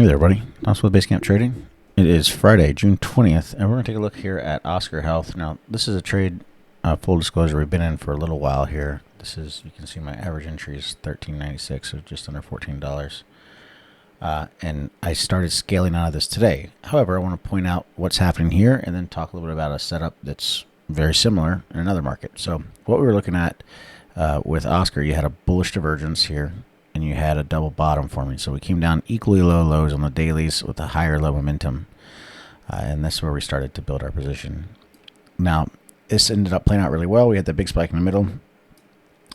Hey there, buddy. Also with Basecamp Trading. It is Friday, June 20th, and we're going to take a look here at OSCR Health. Now, this is a trade, full disclosure, we've been in for a little while here. This is, you can see my average entry is $13.96, so just under $14. And I started scaling out of this today. However, I want to point out what's happening here and then talk a little bit about a setup that's very similar in another market. So what we were looking at with OSCR, you had a bullish divergence here, and you had a double bottom forming. So we came down equally low lows on the dailies with a higher low momentum. And that's where we started to build our position. Now, this ended up playing out really well. We had that big spike in the middle.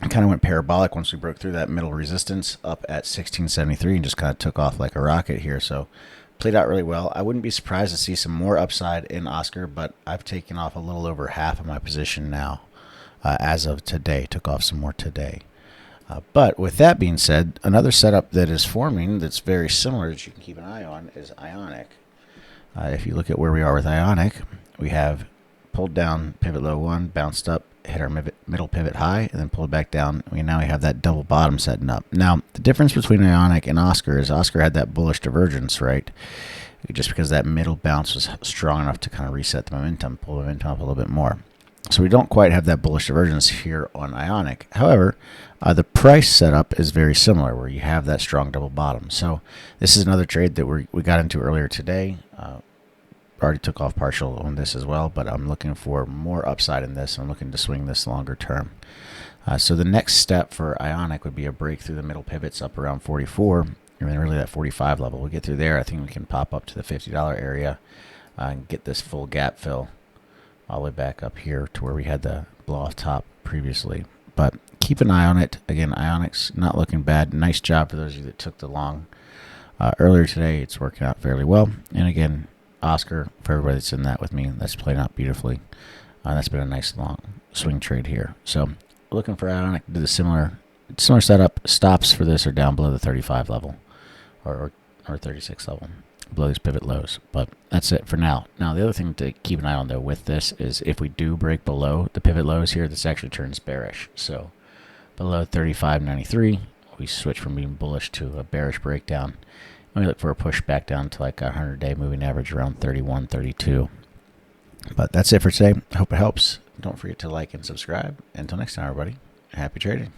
It kind of went parabolic once we broke through that middle resistance up at 1673 and just kind of took off like a rocket here. So played out really well. I wouldn't be surprised to see some more upside in OSCR, but I've taken off a little over half of my position now as of today. Took off some more today. But with that being said, another setup that is forming that's very similar that you can keep an eye on is Ionic. If you look at where we are with Ionic, we have pulled down pivot low 1, bounced up, hit our middle pivot high, and then pulled back down. Now we have that double bottom setting up. Now, the difference between Ionic and OSCR is OSCR had that bullish divergence, right? Just because that middle bounce was strong enough to kind of reset the momentum, pull the momentum up a little bit more. So we don't quite have that bullish divergence here on Ionic. However, the price setup is very similar, where you have that strong double bottom. So this is another trade that we got into earlier today. Already took off partial on this as well, but I'm looking for more upside in this. I'm looking to swing this longer term. So the next step for Ionic would be a break through the middle pivots up around 44, and then really that 45 level. We'll get through there. I think we can pop up to the $50 area and get this full gap fill all the way back up here to where we had the blow off top previously. But keep an eye on it. Again, Ionic's not looking bad. Nice job for those of you that took the long earlier today. It's working out fairly well. And again, OSCR, for everybody that's in that with me, that's playing out beautifully. That's been a nice long swing trade here. So looking for Ionic to do the similar setup. Stops for this are down below the 35 level or 36 level, below these pivot lows. But that's it for now. Now, the other thing to keep an eye on, though, with this is if we do break below the pivot lows here, this actually turns bearish. So below 35.93, we switch from being bullish to a bearish breakdown. We look for a push back down to like a 100-day moving average around 31, 32. But that's it for today. I hope it helps. Don't forget to like and subscribe. Until next time, everybody, happy trading.